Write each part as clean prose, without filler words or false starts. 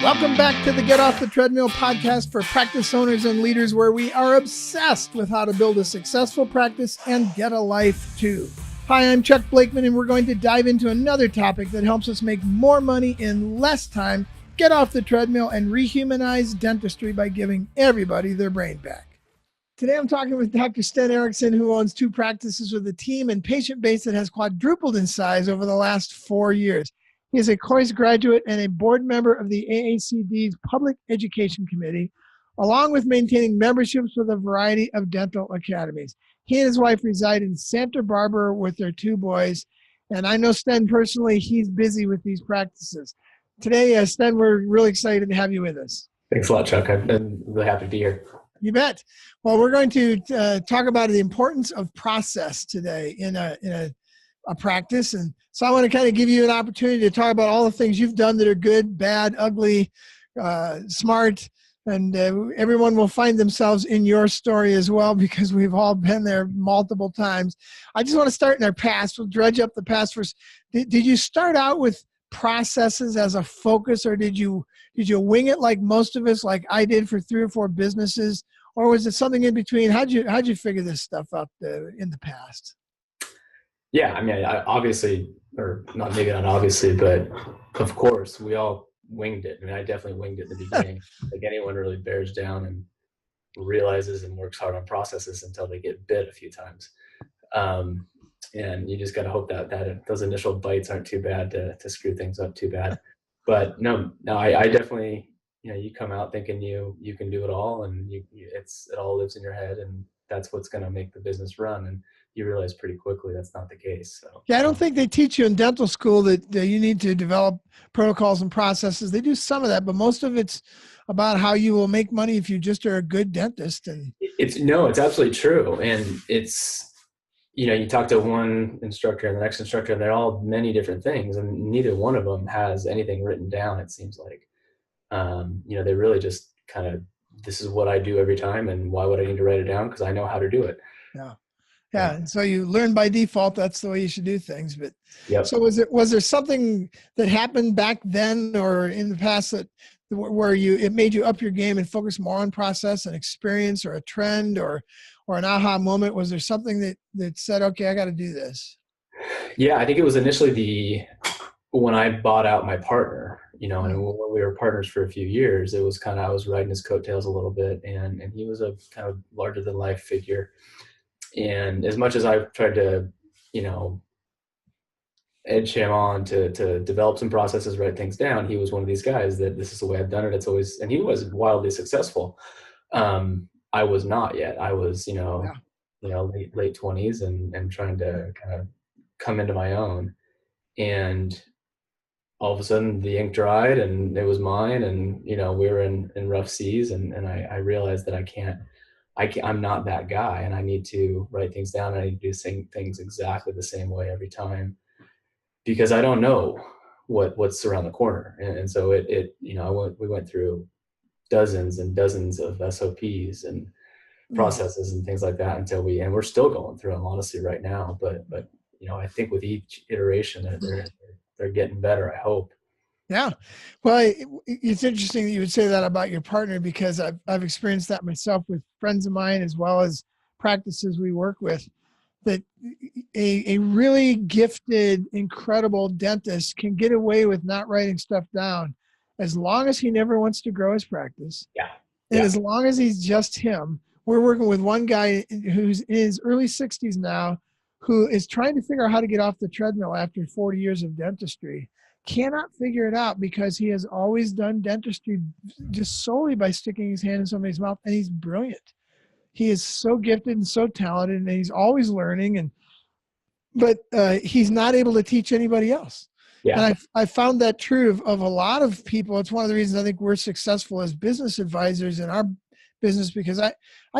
Welcome back to the Get Off the Treadmill podcast for practice owners and leaders, where we are obsessed with how to build a successful practice and get a life too. Hi, I'm Chuck Blakeman, and we're going to dive into another topic that helps us make more money in less time, get off the treadmill, and rehumanize dentistry by giving everybody their brain back. Today, I'm talking with Dr. Sten Ericson, who owns 2 practices with a team and patient base that has quadrupled in size over the last 4 years. He is a Coys graduate and a board member of the AACD's Public Education Committee, along with maintaining memberships with a variety of dental academies. He and his wife reside in Santa Barbara with their 2 boys, and I know Sten personally. He's busy with these practices. Today, Sten, we're really excited to have you with us. Thanks a lot, Chuck. I've been really happy to be here. You bet. Well, we're going to talk about the importance of process today in a practice. And so I want to kind of give you an opportunity to talk about all the things you've done that are good, bad, ugly, smart, and everyone will find themselves in your story as well, because we've all been there multiple times. I just want to start in our past. We'll dredge up the past first. Did you start out with processes as a focus, or did you wing it like most of us, like I did for 3 or 4 businesses, or was it something in between? How'd you figure this stuff out in the past? Yeah, I mean, obviously, or not maybe not obviously, but of course, we all winged it. I mean, I definitely winged it in the beginning. Like anyone really bears down and realizes and works hard on processes until they get bit a few times. And you just got to hope that those initial bites aren't too bad to screw things up too bad. But no, I definitely, you come out thinking you can do it all, and it all lives in your head, and that's what's going to make the business run. And you realize pretty quickly that's not the case. So yeah, I don't think they teach you in dental school that you need to develop protocols and processes. They do some of that, but most of it's about how you will make money if you just are a good dentist. And it's absolutely true. And it's, you talk to one instructor and the next instructor, and they're all many different things, and neither one of them has anything written down, it seems like. They really just kind of, this is what I do every time, and why would I need to write it down? Because I know how to do it. Yeah. And so you learn by default, that's the way you should do things. But yep. So was there something that happened back then or in the past where it made you up your game and focus more on process and experience, or a trend or an aha moment? Was there something that said, okay, I got to do this? Yeah, I think it was initially when I bought out my partner, and when we were partners for a few years, it was kind of, I was riding his coattails a little bit, and he was a kind of larger than life figure. And as much as I've tried to, edge him on to develop some processes, write things down, he was one of these guys that this is the way I've done it. It's always, and he was wildly successful. I was not yet. I was, late 20s and trying to kind of come into my own. And all of a sudden the ink dried and it was mine. And, we were in rough seas, and I realized that I'm not that guy, and I need to write things down. And I need to do things exactly the same way every time, because I don't know what's around the corner. And so we went through dozens and dozens of SOPs and processes and things like that and we're still going through them honestly right now. But I think with each iteration that they're getting better, I hope. Yeah. Well, it's interesting that you would say that about your partner, because I've experienced that myself with friends of mine, as well as practices we work with, that a really gifted, incredible dentist can get away with not writing stuff down as long as he never wants to grow his practice. Yeah. And as long as he's just him. We're working with one guy who's in his early 60s now, who is trying to figure out how to get off the treadmill after 40 years of dentistry. Cannot figure it out because he has always done dentistry just solely by sticking his hand in somebody's mouth, and he's brilliant. He is so gifted and so talented, and he's always learning, but he's not able to teach anybody else. Yeah. And I found that true of a lot of people. It's one of the reasons I think we're successful as business advisors in our business, because I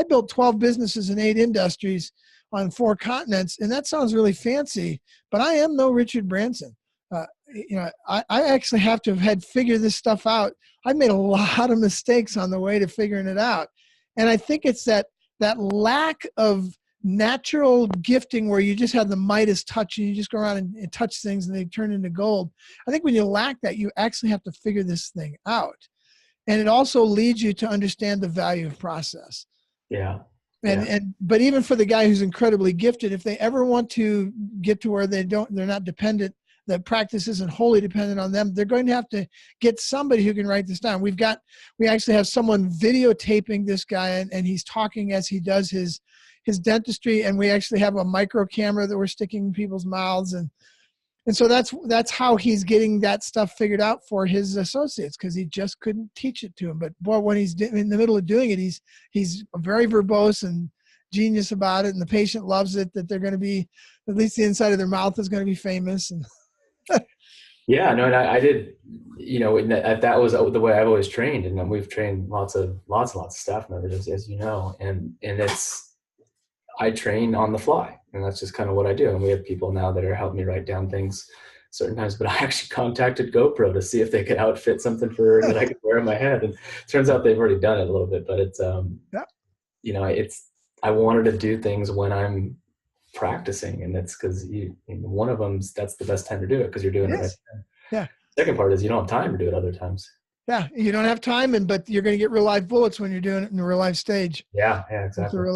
built 12 businesses in 8 industries on 4 continents, and that sounds really fancy, but I am no Richard Branson. I actually have to have had figured this stuff out. I've made a lot of mistakes on the way to figuring it out. And I think it's that lack of natural gifting where you just have the Midas touch and you just go around and touch things and they turn into gold. I think when you lack that, you actually have to figure this thing out. And it also leads you to understand the value of process. Yeah. But even for the guy who's incredibly gifted, if they ever want to get to where they're not dependent, that practice isn't wholly dependent on them, they're going to have to get somebody who can write this down. We actually have someone videotaping this guy, and he's talking as he does his dentistry, and we actually have a micro camera that we're sticking in people's mouths, and so that's how he's getting that stuff figured out for his associates, because he just couldn't teach it to him. But boy, when he's in the middle of doing it, he's very verbose and genius about it, and the patient loves it, that they're going to be, at least the inside of their mouth is going to be famous. And yeah, no, and I did, that was the way I've always trained, and we've trained lots of staff members, as you know, and I train on the fly, and that's just kind of what I do. And we have people now that are helping me write down things certain times, but I actually contacted GoPro to see if they could outfit something that I could wear in my head. And it turns out they've already done it a little bit, but it's, I wanted to do things when I'm practicing, and that's because one of them, that's the best time to do it, because you're doing it right then. Yeah. Second part is you don't have time to do it other times. Yeah, you don't have time, but you're going to get real live bullets when you're doing it in a real live stage. Yeah, exactly. It's a real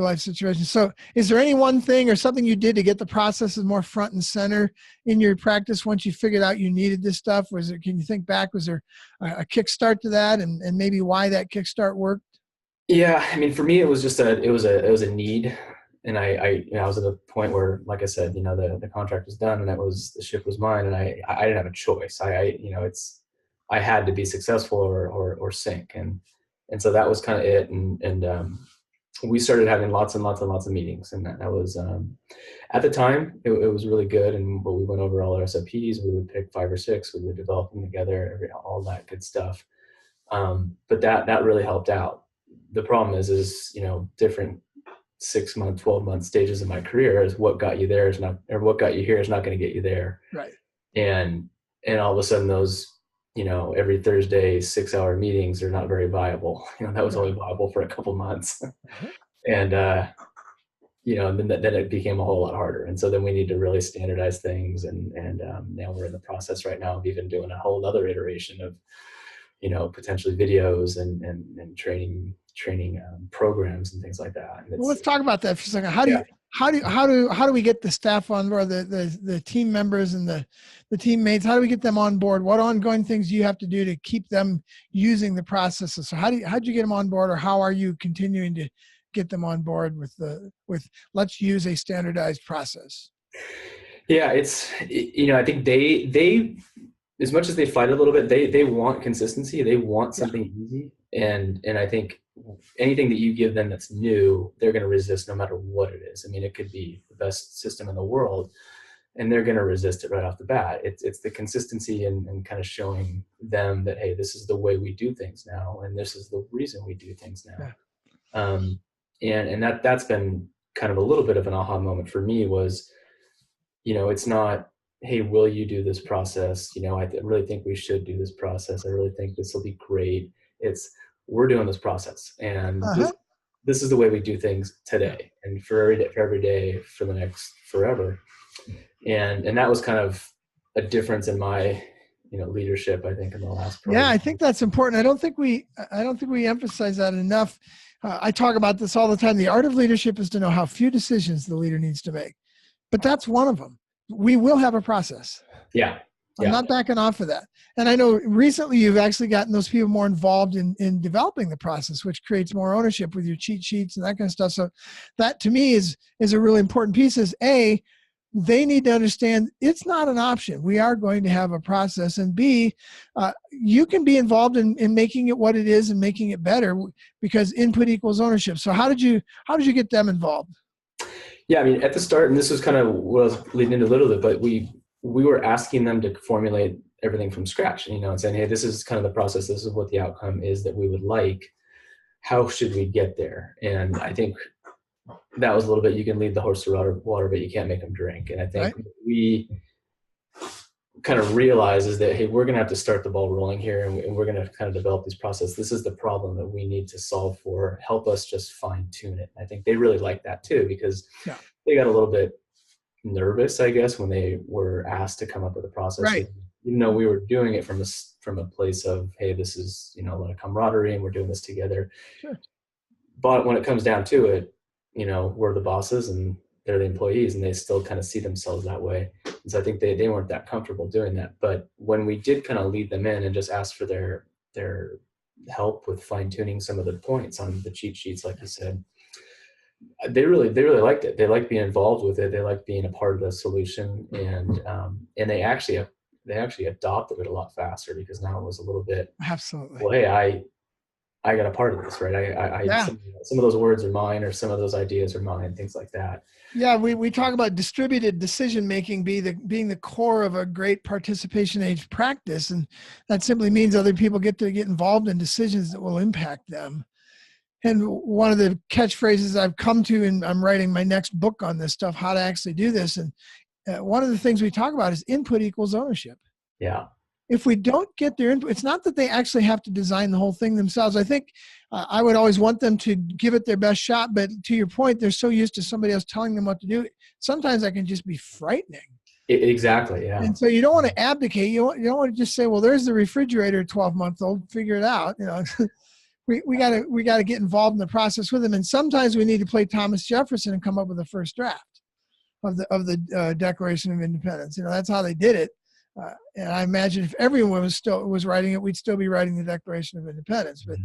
life situation. So is there any one thing or something you did to get the processes more front and center in your practice once you figured out you needed this stuff? Can you think back, was there a kickstart to that, and maybe why that kickstart worked? Yeah, I mean, for me, it was just it was a need. And I was at the point where, like I said, the contract was done, and the ship was mine, and I didn't have a choice. I had to be successful or sink. And so that was kind of it. And we started having lots and lots and lots of meetings. And that was, at the time, it was really good. And we went over all our SOPs. We would pick 5 or 6. We would develop them together, all that good stuff. But that really helped out. The problem is different 6-month, 12-month stages of my career is what got you there or what got you here is not going to get you there. Right. And all of a sudden those, every Thursday 6-hour meetings are not very viable. That was only viable for a couple months. And, and then it became a whole lot harder. And so then we need to really standardize things. And now we're in the process right now of even doing a whole other iteration of, potentially videos and training programs and things like that. Well, let's talk about that for a second. How do we get the staff on board, the team members and the teammates? How do we get them on board? What ongoing things do you have to do to keep them using the processes? So how'd you get them on board, or how are you continuing to get them on board with let's use a standardized process? Yeah, I think they as much as they fight a little bit, they want consistency. They want something easy. And I think anything that you give them that's new, they're going to resist no matter what it is. I mean, it could be the best system in the world, and they're going to resist it right off the bat. It's the consistency and kind of showing them that, hey, this is the way we do things now, and this is the reason we do things now. Yeah. And that's been kind of a little bit of an aha moment for me was, it's not, hey, will you do this process? I really think we should do this process. I really think this will be great. It's, we're doing this process, and this is the way we do things today, and for every day for the next forever. And that was kind of a difference in my, leadership, I think, in the last program. Yeah, I think that's important. I don't think we emphasize that enough. I talk about this all the time. The art of leadership is to know how few decisions the leader needs to make, but that's one of them. We will have a process. Yeah. I'm not backing off of that. And I know recently you've actually gotten those people more involved in developing the process, which creates more ownership with your cheat sheets and that kind of stuff. So that to me is a really important piece. Is A, they need to understand it's not an option. We are going to have a process. And B, you can be involved in making it what it is and making it better, because input equals ownership. So how did you get them involved? Yeah, I mean, at the start, and this was kind of what I was leading into a little bit, but we were asking them to formulate everything from scratch, and saying, hey, this is kind of the process. This is what the outcome is that we would like. How should we get there? And I think that was a little bit, you can lead the horse to water, but you can't make them drink. And I think we kind of realize is that, hey, we're going to have to start the ball rolling here, and we're going to kind of develop these processes. This is the problem that we need to solve for. Help us just fine tune it. I think they really like that too, because they got a little bit nervous, I guess, when they were asked to come up with a process. Right. Even though we were doing it from a place of, hey, this is, you know, a lot of camaraderie and we're doing this together. Sure. But when it comes down to it, you know, we're the bosses and they're the employees, and they still kind of see themselves that way. And so I think they weren't that comfortable doing that. But when we did kind of lead them in and just ask for their help with fine tuning some of the points on the cheat sheets, like you said, they really liked it. They liked being involved with it. They liked being a part of the solution, and they actually adopted it a lot faster, because now it was a little bit, absolutely, well, hey, I got a part of this, right? Some of those words are mine, or some of those ideas are mine, things like that. Yeah, we talk about distributed decision making being the core of a great participation age practice, and that simply means other people get to get involved in decisions that will impact them. And one of the catchphrases I've come to, and I'm writing my next book on this stuff, how to actually do this, and one of the things we talk about is input equals ownership. Yeah. If we don't get their input, it's not that they actually have to design the whole thing themselves. I think I would always want them to give it their best shot, but to your point, they're so used to somebody else telling them what to do. Sometimes that can just be frightening. Exactly, yeah. And so you don't want to abdicate. You don't want to just say, well, there's the refrigerator, 12-month-old, figure it out. You know, we got to get involved in the process with them. And sometimes we need to play Thomas Jefferson and come up with a first draft of the Declaration of Independence. You know, that's how they did it. And I imagine if everyone was writing it, we'd still be writing the Declaration of Independence. But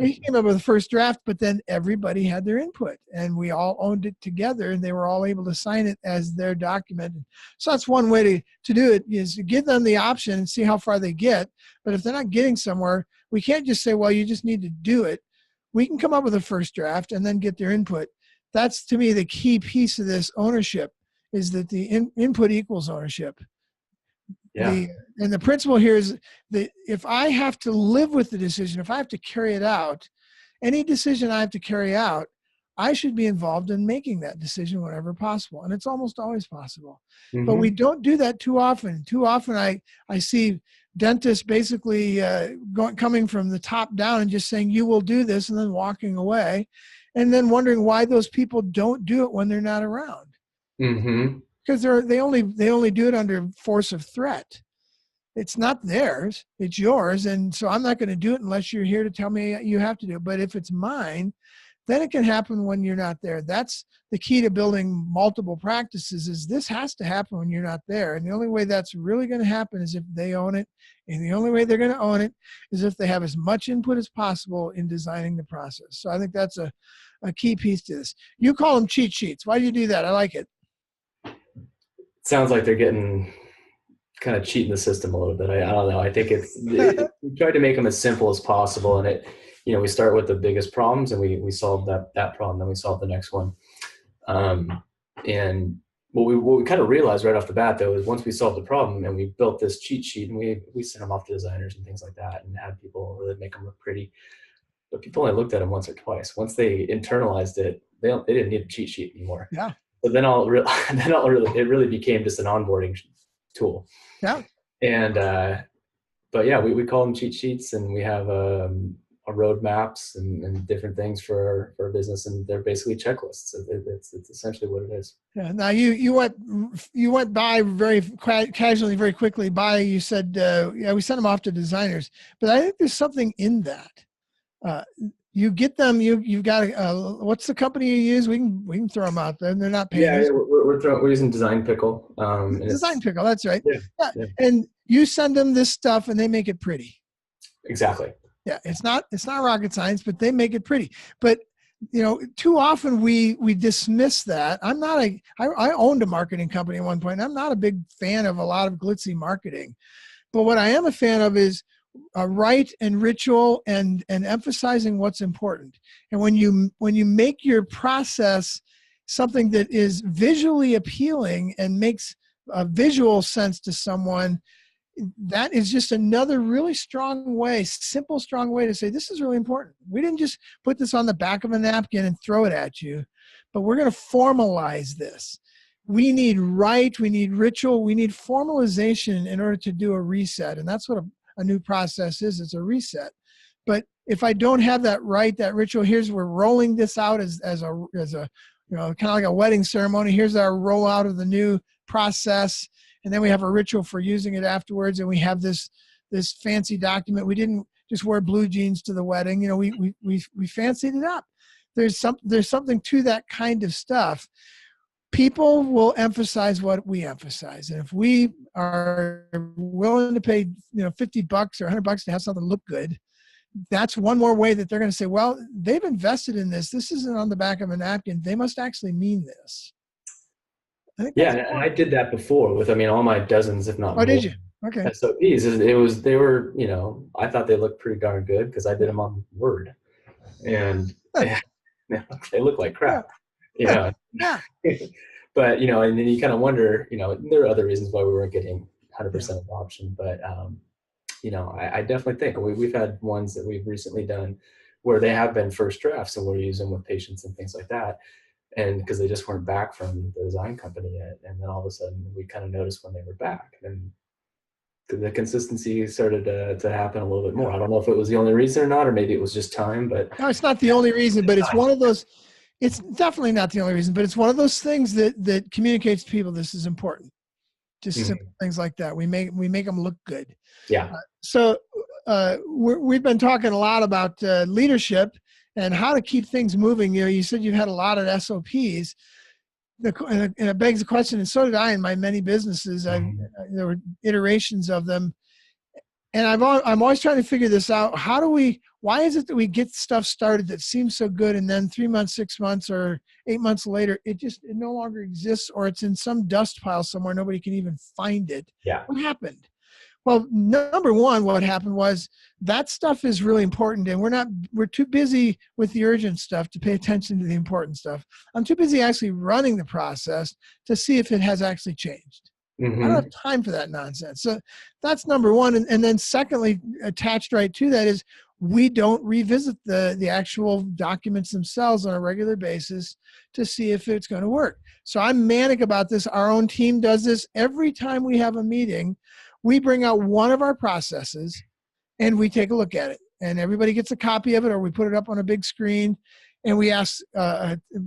he came up with the first draft, but then everybody had their input, and we all owned it together, and they were all able to sign it as their document. So that's one way to do it, is to give them the option and see how far they get. But if they're not getting somewhere, we can't just say, well, you just need to do it. We can come up with a first draft and then get their input. That's, to me, the key piece of this ownership, is that the input equals ownership. Yeah. And the principle here is that if I have to live with the decision, if I have to carry it out, any decision I have to carry out, I should be involved in making that decision whenever possible. And it's almost always possible. Mm-hmm. But we don't do that too often. Too often I see dentists basically coming from the top down and just saying, you will do this, and then walking away, and then wondering why those people don't do it when they're not around. Mm-hmm. Because they only do it under force of threat. It's not theirs, it's yours. And so I'm not going to do it unless you're here to tell me you have to do it. But if it's mine, then it can happen when you're not there. That's the key to building multiple practices, is this has to happen when you're not there. And the only way that's really going to happen is if they own it. And the only way they're going to own it is if they have as much input as possible in designing the process. So I think that's a key piece to this. You call them cheat sheets. Why do you do that? I like it. Sounds like they're getting kind of cheating the system a little bit. I don't know. I think we tried to make them as simple as possible, and we start with the biggest problems, and we solve that problem, then we solve the next one. And what we kind of realized right off the bat, though, is once we solved the problem and we built this cheat sheet, and we sent them off to designers and things like that, and had people really make them look pretty. But people only looked at them once or twice. Once they internalized it, they didn't need a cheat sheet anymore. Yeah. But then it really became just an onboarding tool. Yeah. And but yeah, we call them cheat sheets, and we have a roadmaps and different things for our business, and they're basically checklists. It's essentially what it is. Yeah. Now you went by very casually, very quickly by. You said we sent them off to designers, but I think there's something in that. You get them. You've got what's the company you use? We can throw them out there. They're not paying. Yeah, we're using Design Pickle. Design Pickle, that's right. Yeah. And you send them this stuff, and they make it pretty. Exactly. Yeah, it's not rocket science, but they make it pretty. But too often we dismiss that. I owned a marketing company at one point. I'm not a big fan of a lot of glitzy marketing, but what I am a fan of is rite and ritual and emphasizing what's important. And when you make your process something that is visually appealing and makes a visual sense to someone, that is just another really strong way, simple, strong way to say, this is really important. We didn't just put this on the back of a napkin and throw it at you, but we're going to formalize this. we need rite, we need ritual, we need formalization in order to do a reset. And that's what a new process is. It's a reset. But if I don't have that rite, that ritual, we're rolling this out as a kind of like a wedding ceremony. Here's our rollout of the new process. And then we have a ritual for using it afterwards. And we have this fancy document. We didn't just wear blue jeans to the wedding. We fancied it up. There's something to that kind of stuff. People will emphasize what we emphasize. And if we are willing to pay, $50 or $100 to have something look good, that's one more way that they're going to say, well, they've invested in this. This isn't on the back of a napkin. They must actually mean this. I think and I did that before with, all my dozens, if not more. Did you? Okay. SOPs. They were, I thought they looked pretty darn good because I did them on Word, and they look like crap. Yeah. But, and then you kind of wonder, there are other reasons why we weren't getting 100% adoption, but, I definitely think we've had ones that we've recently done where they have been first drafts and we're using with patients and things like that. And because they just weren't back from the design company yet. And then all of a sudden we kind of noticed when they were back, and the consistency started to happen a little bit more. I don't know if it was the only reason or not, or maybe it was just time, but no, it's not the only reason, but it's one of those, it's definitely not the only reason, but it's one of those things that communicates to people this is important. Just simple things like that. We make them look good. Yeah. So we've been talking a lot about leadership and how to keep things moving. You said you've had a lot of SOPs. And it begs the question, and so did I in my many businesses. There were iterations of them. And I'm always trying to figure this out. Why is it that we get stuff started that seems so good, and then 3 months, 6 months, or 8 months later, it no longer exists, or it's in some dust pile somewhere. Nobody can even find it. Yeah. What happened? Well, number one, what happened was that stuff is really important, and we're too busy with the urgent stuff to pay attention to the important stuff. I'm too busy actually running the process to see if it has actually changed. I don't have time for that nonsense. So that's number one. And then secondly, attached right to that is we don't revisit the actual documents themselves on a regular basis to see if it's going to work. So I'm manic about this. Our own team does this. Every time we have a meeting, we bring out one of our processes and we take a look at it. And everybody gets a copy of it, or we put it up on a big screen. And we ask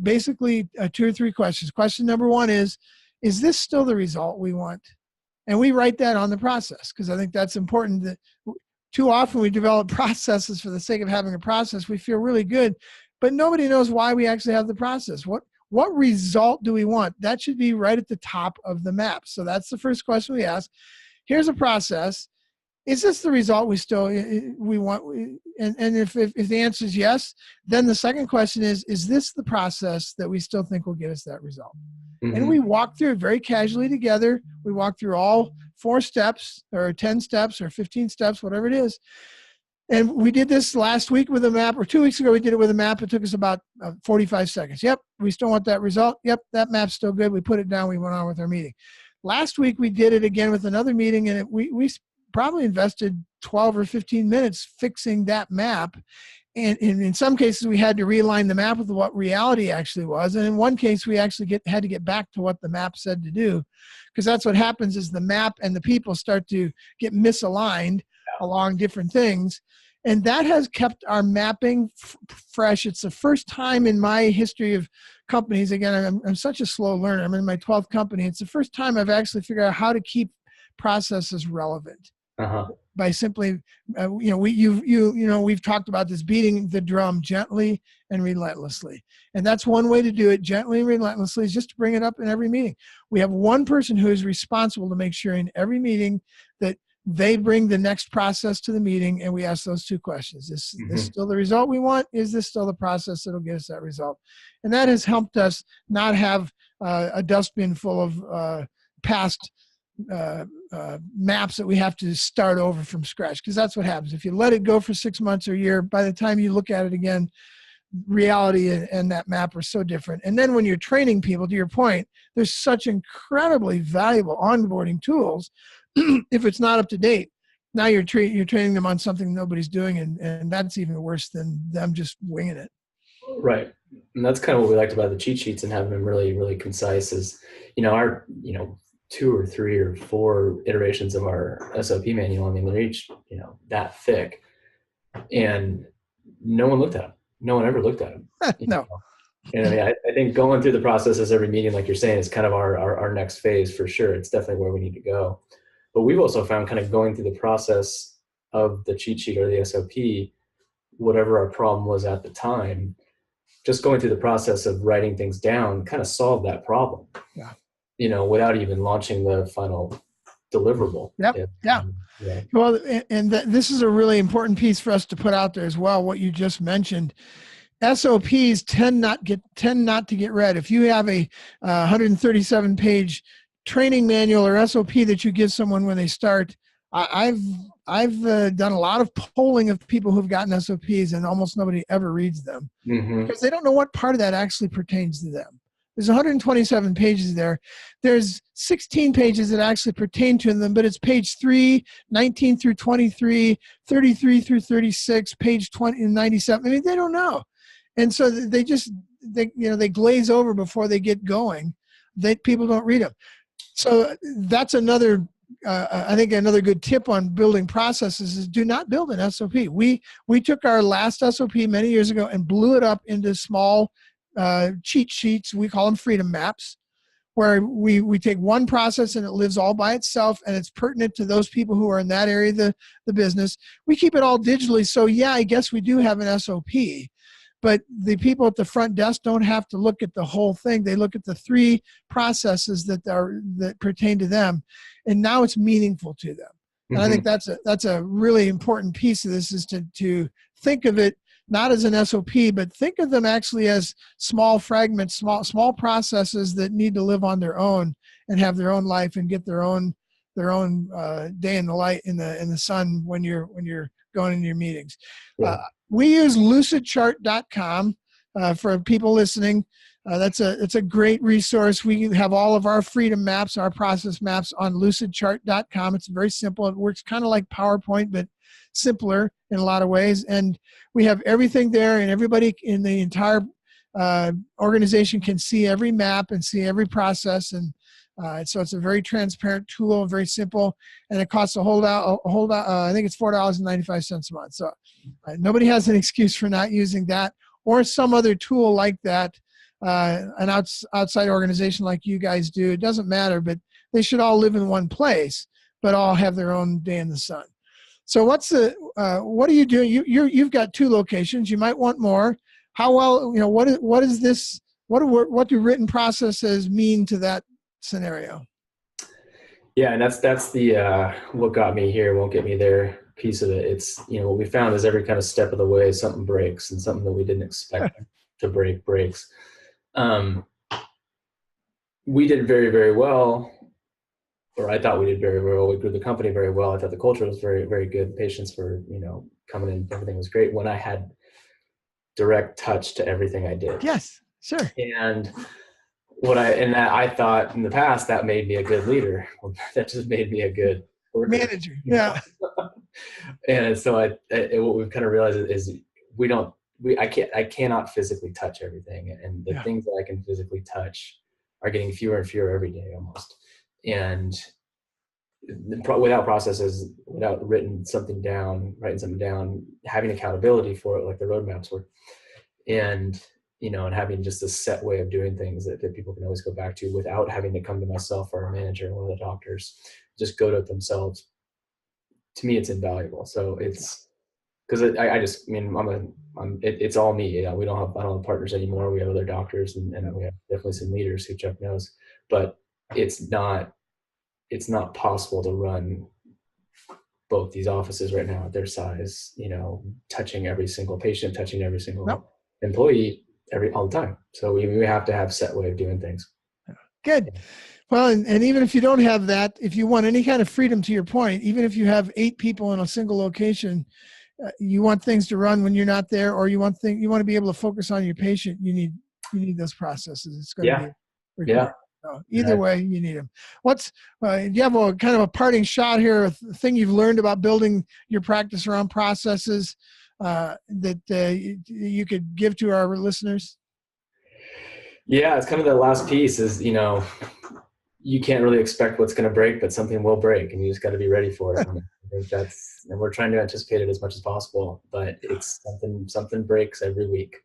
basically 2 or 3 questions. Question number one is this still the result we want? And we write that on the process, because I think that's important. That too often we develop processes for the sake of having a process. We feel really good, but nobody knows why we actually have the process. What result do we want? That should be right at the top of the map. So that's the first question we ask. Here's a process. Is this the result we want? And if the answer is yes, then the second question is this the process that we still think will get us that result? And we walk through it very casually together. We walk through all 4 steps or 10 steps or 15 steps, whatever it is. And we did this last week with a map, or 2 weeks ago we did it with a map. It took us about 45 seconds. Yep, we still want that result. Yep, that map's still good. We put it down. We went on with our meeting. Last week we did it again with another meeting, and we probably invested 12 or 15 minutes fixing that map. And in some cases, we had to realign the map with what reality actually was. And in one case, we actually had to get back to what the map said to do, because that's what happens is the map and the people start to get misaligned along different things. And that has kept our mapping fresh. It's the first time in my history of companies, again, I'm such a slow learner. I'm in my 12th company. It's the first time I've actually figured out how to keep processes relevant. By simply, we've talked about this, beating the drum gently and relentlessly. And that's one way to do it, gently and relentlessly, is just to bring it up in every meeting. We have one person who is responsible to make sure in every meeting that they bring the next process to the meeting, and we ask those 2 questions. Is this still the result we want? Is this still the process that'll get us that result? And that has helped us not have a dustbin full of past maps that we have to start over from scratch, because that's what happens. If you let it go for 6 months or a year, by the time you look at it again, reality and that map are so different. And then when you're training people, to your point, there's such incredibly valuable onboarding tools. If it's not up to date, now you're training them on something nobody's doing, and that's even worse than them just winging it. Right. And that's kind of what we liked about the cheat sheets and having them really, really concise is, our, 2 or 3 or 4 iterations of our SOP manual. I mean, they're each, that thick, and no one looked at them. No one ever looked at them. No. And I mean, I think going through the processes every meeting, like you're saying, is kind of our next phase for sure. It's definitely where we need to go. But we've also found kind of going through the process of the cheat sheet or the SOP, whatever our problem was at the time, just going through the process of writing things down kind of solved that problem. Yeah. Without even launching the final deliverable. Yep. Yeah. Well, and this is a really important piece for us to put out there as well. What you just mentioned, SOPs tend not to get read. If you have a 137-page training manual or SOP that you give someone when they start, I've done a lot of polling of people who've gotten SOPs, and almost nobody ever reads them because they don't know what part of that actually pertains to them. There's 127 pages there. There's 16 pages that actually pertain to them, but it's page 3, 19 through 23, 33 through 36, page 20 and 97. I mean, they don't know. And so they glaze over before they get going. People don't read them. So that's another, I think another good tip on building processes is do not build an SOP. We took our last SOP many years ago and blew it up into small cheat sheets. We call them freedom maps, where we take one process and it lives all by itself and it's pertinent to those people who are in that area of the business. We keep it all digitally. So yeah, I guess we do have an SOP, but the people at the front desk don't have to look at the whole thing. They look at the 3 processes that pertain to them, and now it's meaningful to them. And I think that's a really important piece of this is to think of it not as an SOP, but think of them actually as small fragments, small processes that need to live on their own and have their own life and get their own day in the light in the sun when you're going into your meetings. Yeah. We use lucidchart.com for people listening. It's a great resource. We have all of our freedom maps, our process maps on lucidchart.com. It's very simple. It works kind of like PowerPoint, but simpler in a lot of ways. And we have everything there, and everybody in the entire organization can see every map and see every process. And so it's a very transparent tool, very simple, and it costs I think it's $4.95 a month. So nobody has an excuse for not using that or some other tool like that. An outside organization like you guys do, it doesn't matter, but they should all live in one place, but all have their own day in the sun. So what are you doing? You've got 2 locations. You might want more. How well, what is this? What do written processes mean to that scenario? Yeah, and that's the what got me here won't get me there piece of it. It's what we found is every kind of step of the way something breaks, and something that we didn't expect to breaks. We did very, very well, or I thought we did very well. We grew the company very well. I thought the culture was very, very good. Patients were coming in, everything was great when I had direct touch to everything I did. Yes, sure. And I thought in the past that made me a good leader. Well, that just made me a good worker. Manager. Yeah. And so what we've kind of realized is I cannot physically touch everything, and the things that I can physically touch are getting fewer and fewer every day almost. And without processes, without writing something down, having accountability for it, like the roadmaps were, and having just a set way of doing things that people can always go back to without having to come to myself or a manager or one of the doctors, just go to it themselves. To me, it's invaluable. So it's because it's all me. I don't have partners anymore. We have other doctors and we have definitely some leaders who Chuck knows, but it's not possible to run both these offices right now at their size, touching every single patient, touching every single employee all the time. So we have to have set way of doing things. Good. Well, and even if you don't have that, if you want any kind of freedom, to your point, even if you have 8 people in a single location, you want things to run when you're not there, or you want to be able to focus on your patient. You need those processes. It's going to be required. So either way, you need them. Do you have a kind of a parting shot here, a thing you've learned about building your practice around processes that you could give to our listeners? Yeah, it's kind of the last piece is, you can't really expect what's going to break, but something will break, and you just got to be ready for it. And I think and we're trying to anticipate it as much as possible, but it's something breaks every week.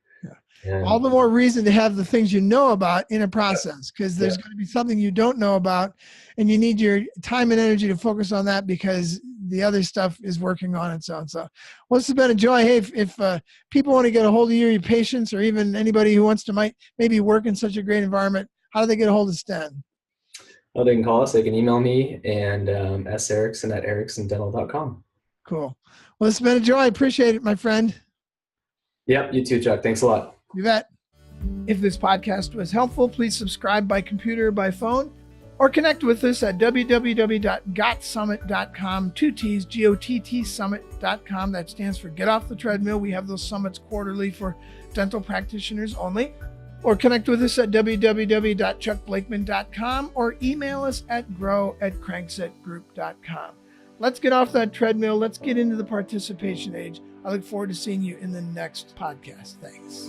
And all the more reason to have the things you know about in a process, because there's going to be something you don't know about, and you need your time and energy to focus on that because the other stuff is working on its own. So, well, this has been a joy. Hey, if people want to get a hold of you, your patients, or even anybody who wants to maybe work in such a great environment, how do they get a hold of Sten? Well, they can call us. They can email me and sericson@ericsondental.com. Cool. Well, it's been a joy. I appreciate it, my friend. Yep, you too, Chuck. Thanks a lot. You bet. If this podcast was helpful, please subscribe by computer or by phone, or connect with us at www.gottsummit.com, 2 T's, GOTT summit.com. That stands for Get Off the Treadmill. We have those summits quarterly for dental practitioners only. Or connect with us at www.chuckblakeman.com or email us at grow@cranksetgroup.com. Let's get off that treadmill. Let's get into the participation age. I look forward to seeing you in the next podcast. Thanks.